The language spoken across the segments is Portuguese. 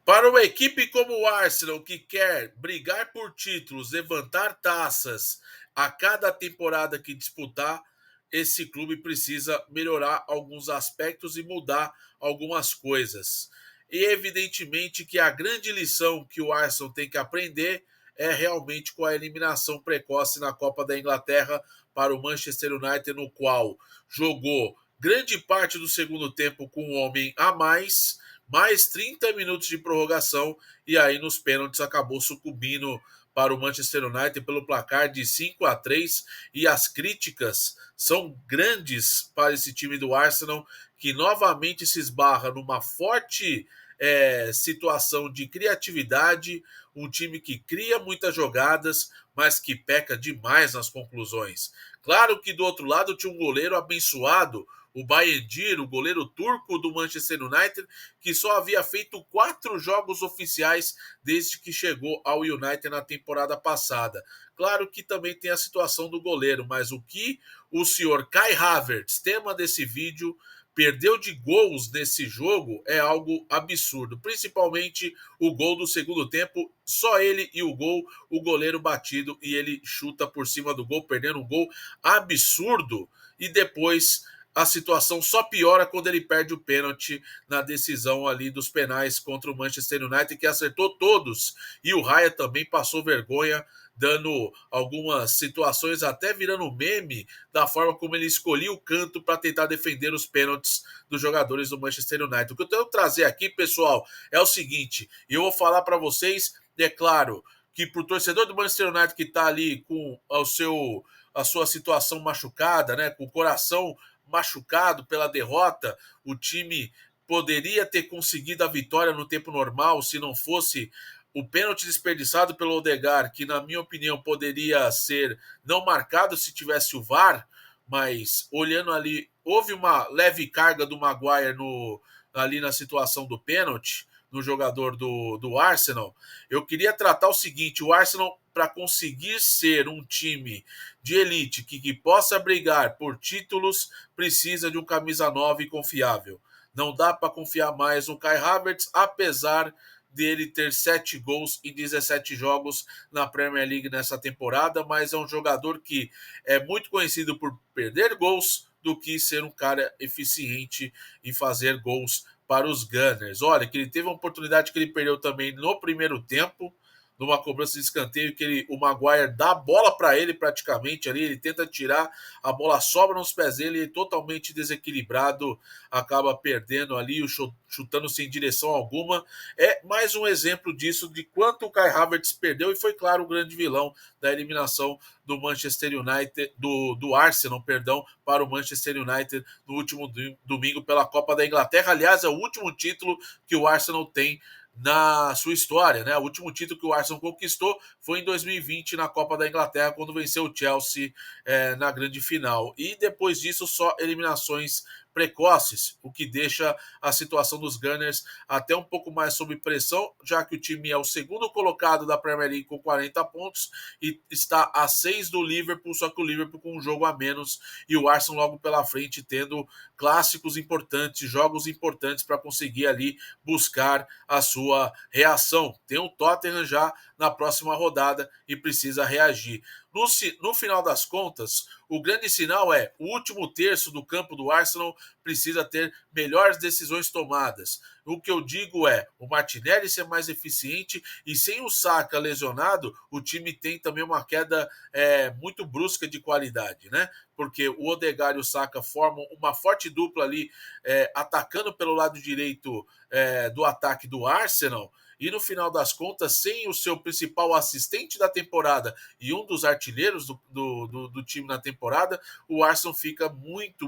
Para uma equipe como o Arsenal, que quer brigar por títulos, levantar taças a cada temporada que disputar, esse clube precisa melhorar alguns aspectos e mudar algumas coisas. E evidentemente que a grande lição que o Arsenal tem que aprender é realmente com a eliminação precoce na Copa da Inglaterra para o Manchester United, no qual jogou grande parte do segundo tempo com um homem a mais 30 minutos de prorrogação, e aí nos pênaltis acabou sucumbindo para o Manchester United pelo placar de 5-3. E as críticas são grandes para esse time do Arsenal, que novamente se esbarra numa forte situação de criatividade, um time que cria muitas jogadas, mas que peca demais nas conclusões. Claro que do outro lado tinha um goleiro abençoado, o Bayındır, o goleiro turco do Manchester United, que só havia feito 4 jogos oficiais desde que chegou ao United na temporada passada. Claro que também tem a situação do goleiro, mas o que o senhor Kai Havertz, tema desse vídeo, perdeu de gols nesse jogo é algo absurdo. Principalmente o gol do segundo tempo, só ele e o goleiro batido, e ele chuta por cima do gol, perdendo um gol absurdo. E depois a situação só piora quando ele perde o pênalti na decisão ali dos penais contra o Manchester United, que acertou todos. E o Raya também passou vergonha, dando algumas situações, até virando meme, da forma como ele escolhia o canto para tentar defender os pênaltis dos jogadores do Manchester United. O que eu tenho que trazer aqui, pessoal, é o seguinte, e eu vou falar para vocês, é claro, que para o torcedor do Manchester United que está ali com a sua situação machucada, né, com o coração machucado pela derrota, o time poderia ter conseguido a vitória no tempo normal se não fosse o pênalti desperdiçado pelo Odegaard, que na minha opinião poderia ser não marcado se tivesse o VAR, mas olhando ali, houve uma leve carga do Maguire ali na situação do pênalti, no jogador do Arsenal. Eu queria tratar o seguinte: o Arsenal, para conseguir ser um time de elite que possa brigar por títulos, precisa de um camisa 9 confiável. Não dá para confiar mais no Kai Havertz, apesar dele ter 7 gols em 17 jogos na Premier League nessa temporada, mas é um jogador que é muito conhecido por perder gols do que ser um cara eficiente em fazer gols para os Gunners. Olha, que ele teve uma oportunidade que ele perdeu também no primeiro tempo, numa cobrança de escanteio, que o Maguire dá a bola para ele praticamente ali, ele tenta tirar, a bola sobra nos pés dele, ele totalmente desequilibrado, acaba perdendo ali, chutando sem direção alguma. É mais um exemplo disso, de quanto o Kai Havertz perdeu, e foi, claro, o grande vilão da eliminação do Manchester United, do Arsenal, perdão, para o Manchester United no último domingo pela Copa da Inglaterra. Aliás, é o último título que o Arsenal tem na sua história, né? O último título que o Arsenal conquistou foi em 2020 na Copa da Inglaterra, quando venceu o Chelsea na grande final. E depois disso, só eliminações precoces, o que deixa a situação dos Gunners até um pouco mais sob pressão, já que o time é o segundo colocado da Premier League com 40 pontos e está a 6 do Liverpool, só que o Liverpool com um jogo a menos, e o Arsenal logo pela frente tendo clássicos importantes, jogos importantes para conseguir ali buscar a sua reação. Tem o Tottenham já na próxima rodada e precisa reagir. No final das contas, o grande sinal é o último terço do campo do Arsenal precisa ter melhores decisões tomadas. O que eu digo é o Martinelli ser mais eficiente, e sem o Saka lesionado, o time tem também uma queda muito brusca de qualidade, né? Porque o Odegaard e o Saka formam uma forte dupla ali, atacando pelo lado direito do ataque do Arsenal, e no final das contas, sem o seu principal assistente da temporada e um dos artilheiros do time na temporada, o Arsenal fica muito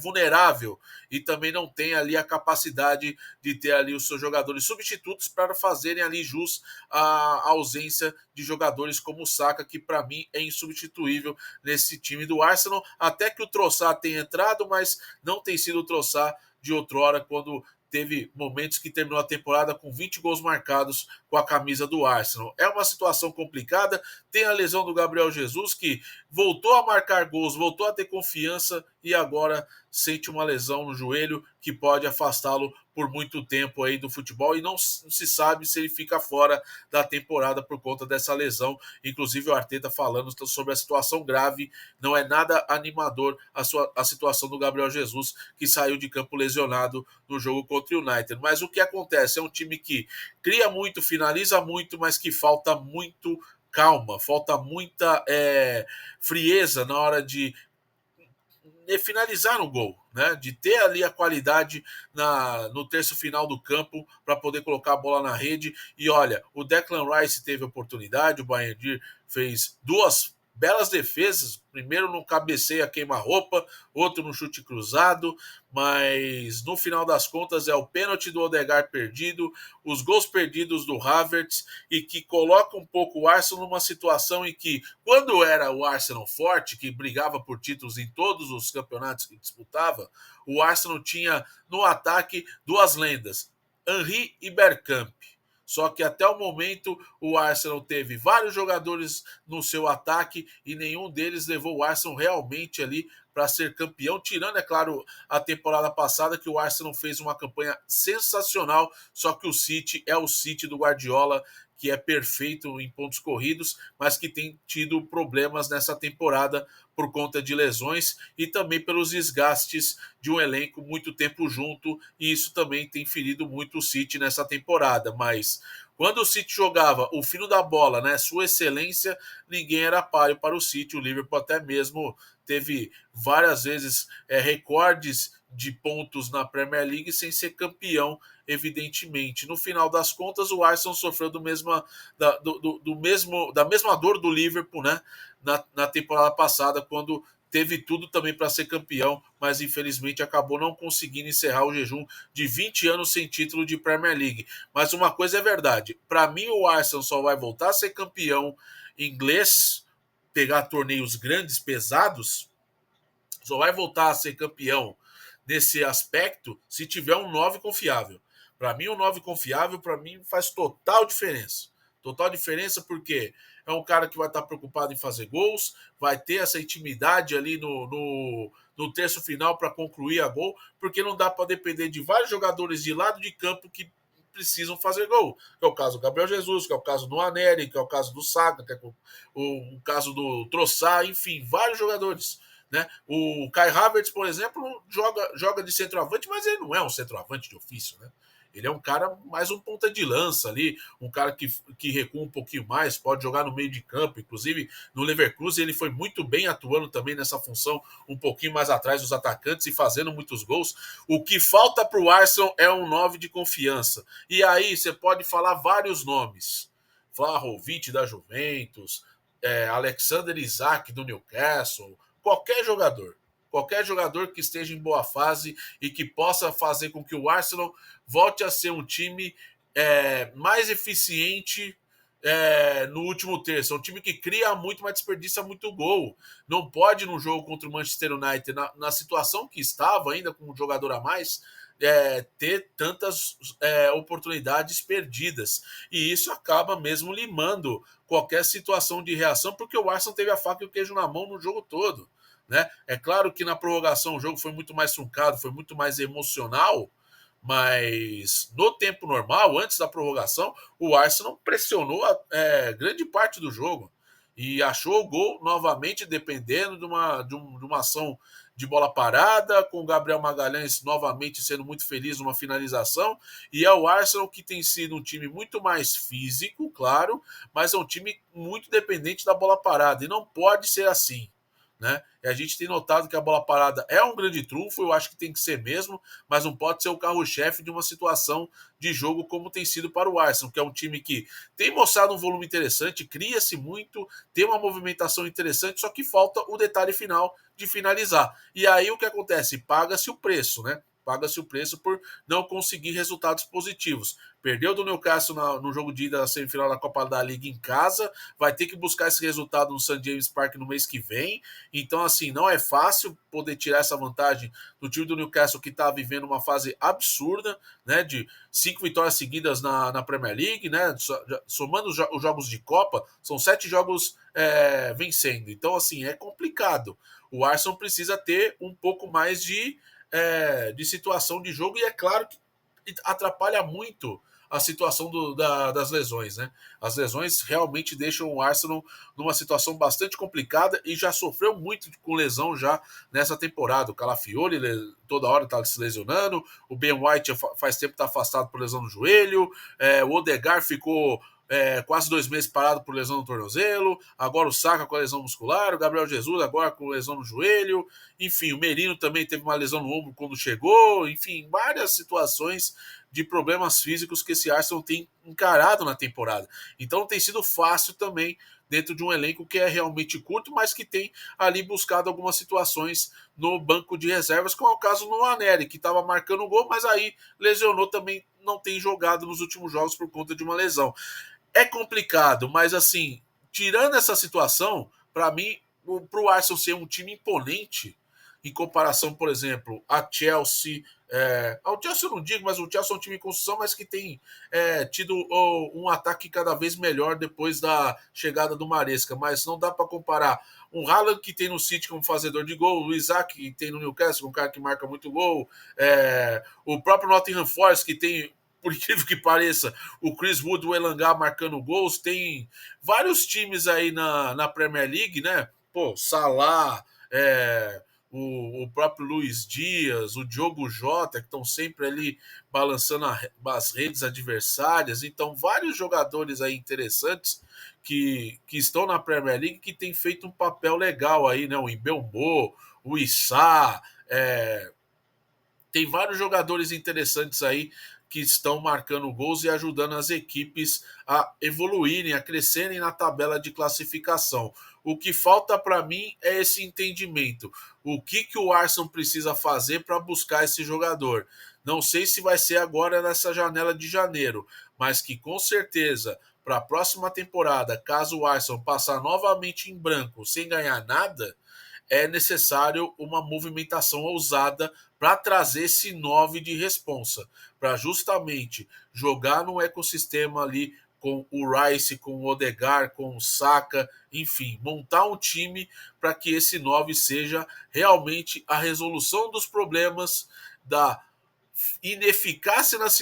vulnerável, e também não tem ali a capacidade de ter ali os seus jogadores substitutos para fazerem ali jus à ausência de jogadores como o Saka, que para mim é insubstituível nesse time do Arsenal, até que o Trossard tenha entrado, mas não tem sido o Trossard de outrora, quando teve momentos que terminou a temporada com 20 gols marcados com a camisa do Arsenal. É uma situação complicada, tem a lesão do Gabriel Jesus, que voltou a marcar gols, voltou a ter confiança, e agora sente uma lesão no joelho que pode afastá-lo por muito tempo aí do futebol e não se sabe se ele fica fora da temporada por conta dessa lesão. Inclusive o Arteta falando sobre a situação grave, não é nada animador a situação do Gabriel Jesus, que saiu de campo lesionado no jogo contra o United. Mas o que acontece? É um time que cria muito, finaliza muito, mas que falta muito calma, falta muita frieza na hora de finalizar no gol, né? De ter ali a qualidade no terço final do campo para poder colocar a bola na rede. E olha, o Declan Rice teve oportunidade, o Bayern fez duas belas defesas, primeiro no cabeceio a queima-roupa, outro no chute cruzado, mas no final das contas é o pênalti do Odegaard perdido, os gols perdidos do Havertz, e que coloca um pouco o Arsenal numa situação em que, quando era o Arsenal forte, que brigava por títulos em todos os campeonatos que disputava, o Arsenal tinha no ataque duas lendas, Henry e Bergkamp. Só que até o momento o Arsenal teve vários jogadores no seu ataque e nenhum deles levou o Arsenal realmente ali para ser campeão, tirando, é claro, a temporada passada, que o Arsenal fez uma campanha sensacional, só que o City é o City do Guardiola, que é perfeito em pontos corridos, mas que tem tido problemas nessa temporada por conta de lesões e também pelos desgastes de um elenco muito tempo junto, e isso também tem ferido muito o City nessa temporada. Mas quando o City jogava o fino da bola, né, sua excelência, ninguém era páreo para o City. O Liverpool até mesmo teve várias vezes recordes de pontos na Premier League sem ser campeão, evidentemente. No final das contas, o Arsenal sofreu da mesma dor do Liverpool, né, na temporada passada, quando teve tudo também para ser campeão, mas infelizmente acabou não conseguindo encerrar o jejum de 20 anos sem título de Premier League. Mas uma coisa é verdade, para mim o Arsenal só vai voltar a ser campeão inglês, pegar torneios grandes, pesados, só vai voltar a ser campeão nesse aspecto se tiver um 9 confiável. Para mim, um 9 confiável, para mim, faz total diferença. Total diferença porque é um cara que vai estar preocupado em fazer gols, vai ter essa intimidade ali no terço final para concluir a gol, porque não dá para depender de vários jogadores de lado de campo que precisam fazer gol. Que é o caso do Gabriel Jesus, que é o caso do Aneri, que é o caso do Saka, que é o caso do Trossard, enfim, vários jogadores. Né? O Kai Havertz, por exemplo, joga de centroavante, mas ele não é um centroavante de ofício. Né? Ele é um cara mais um ponta de lança ali, um cara que recua um pouquinho mais, pode jogar no meio de campo. Inclusive, no Leverkusen, ele foi muito bem atuando também nessa função, um pouquinho mais atrás dos atacantes e fazendo muitos gols. O que falta para o Arsenal é um 9 de confiança. E aí você pode falar vários nomes. Vlahovic da Juventus, Alexander Isak do Newcastle, qualquer jogador que esteja em boa fase e que possa fazer com que o Arsenal volte a ser um time mais eficiente no último terço. É um time que cria muito, mas desperdiça muito gol. Não pode, no jogo contra o Manchester United, na situação que estava, ainda com um jogador a mais, ter tantas oportunidades perdidas. E isso acaba mesmo limando qualquer situação de reação, porque o Arsenal teve a faca e o queijo na mão no jogo todo. Né? É claro que na prorrogação o jogo foi muito mais truncado, foi muito mais emocional, mas no tempo normal, antes da prorrogação, o Arsenal pressionou grande parte do jogo e achou o gol novamente, dependendo de uma ação de bola parada, com o Gabriel Magalhães novamente sendo muito feliz numa finalização. E é o Arsenal que tem sido um time muito mais físico, claro, mas é um time muito dependente da bola parada, e não pode ser assim. Né? E a gente tem notado que a bola parada é um grande trunfo, eu acho que tem que ser mesmo, mas não pode ser o carro-chefe de uma situação de jogo como tem sido para o Arsenal, que é um time que tem mostrado um volume interessante, cria-se muito, tem uma movimentação interessante, só que falta o detalhe final de finalizar. E aí o que acontece? Paga-se o preço, né? Paga-se o preço por não conseguir resultados positivos. Perdeu do Newcastle no jogo de ida da semifinal da Copa da Liga em casa, vai ter que buscar esse resultado no St. James Park no mês que vem. Então, assim, não é fácil poder tirar essa vantagem do time do Newcastle, que está vivendo uma fase absurda, né, de 5 vitórias seguidas na Premier League, né, somando os jogos de Copa, são 7 jogos vencendo. Então, assim, é complicado. O Arsenal precisa ter um pouco mais de situação de jogo, e é claro que atrapalha muito a situação das lesões, né? As lesões realmente deixam o Arsenal numa situação bastante complicada e já sofreu muito com lesão já nessa temporada. O Calafiori toda hora está se lesionando, o Ben White faz tempo que está afastado por lesão no joelho, o Odegaard ficou quase 2 meses parado por lesão no tornozelo, agora o Saka com a lesão muscular, o Gabriel Jesus agora com lesão no joelho, enfim, o Merino também teve uma lesão no ombro quando chegou, enfim, várias situações de problemas físicos que esse Arsenal tem encarado na temporada. Então tem sido fácil também dentro de um elenco que é realmente curto, mas que tem ali buscado algumas situações no banco de reservas, como é o caso do Aneri, que estava marcando o gol, mas aí lesionou também, não tem jogado nos últimos jogos por conta de uma lesão. É complicado, mas assim, tirando essa situação, para mim, para o Arsenal ser um time imponente, em comparação, por exemplo, a Chelsea. Ao Chelsea eu não digo, mas o Chelsea é um time em construção, mas que tem tido um ataque cada vez melhor depois da chegada do Maresca. Mas não dá para comparar um Haaland que tem no City como fazedor de gol, o Isaac que tem no Newcastle, um cara que marca muito gol, o próprio Nottingham Forest que tem, por incrível que pareça, o Chris Wood, o Elanga marcando gols. Tem vários times aí na Premier League, né? Pô, Salah, o próprio Luiz Dias, o Diogo Jota, que estão sempre ali balançando as redes adversárias. Então, vários jogadores aí interessantes que estão na Premier League que têm feito um papel legal aí, né? O Mbeumo, o Issá, tem vários jogadores interessantes aí que estão marcando gols e ajudando as equipes a evoluírem, a crescerem na tabela de classificação. O que falta para mim é esse entendimento. O que o Arsenal precisa fazer para buscar esse jogador? Não sei se vai ser agora nessa janela de janeiro, mas que com certeza para a próxima temporada, caso o Arsenal passar novamente em branco sem ganhar nada, é necessário uma movimentação ousada para trazer esse 9 de responsa, para justamente jogar no ecossistema ali com o Rice, com o Odegaard, com o Saka, enfim, montar um time para que esse 9 seja realmente a resolução dos problemas da ineficácia nas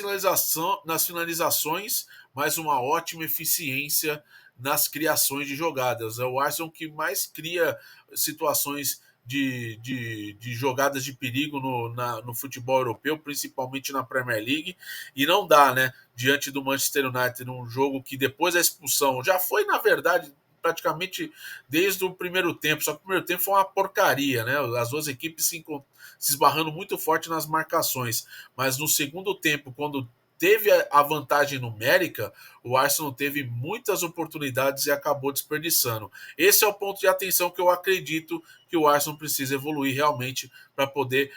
finalizações, mas uma ótima eficiência nas criações de jogadas. É o Arsenal que mais cria situações de jogadas de perigo no futebol europeu, principalmente na Premier League, e não dá, né? Diante do Manchester United, num jogo que depois da expulsão já foi, na verdade, praticamente desde o primeiro tempo, só que o primeiro tempo foi uma porcaria, né? As duas equipes se esbarrando muito forte nas marcações, mas no segundo tempo, quando teve a vantagem numérica, o Arsenal teve muitas oportunidades e acabou desperdiçando. Esse é o ponto de atenção que eu acredito que o Arsenal precisa evoluir realmente para poder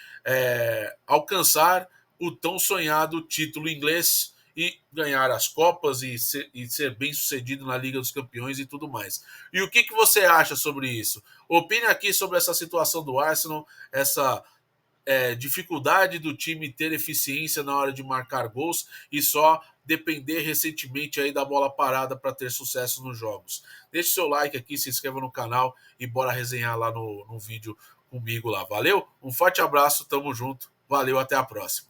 alcançar o tão sonhado título inglês e ganhar as Copas e ser bem sucedido na Liga dos Campeões e tudo mais. E o que você acha sobre isso? Opine aqui sobre essa situação do Arsenal, essa dificuldade do time ter eficiência na hora de marcar gols e só depender recentemente aí da bola parada para ter sucesso nos jogos. Deixe seu like aqui, se inscreva no canal e bora resenhar lá no vídeo comigo lá. Valeu? Um forte abraço, tamo junto. Valeu, até a próxima.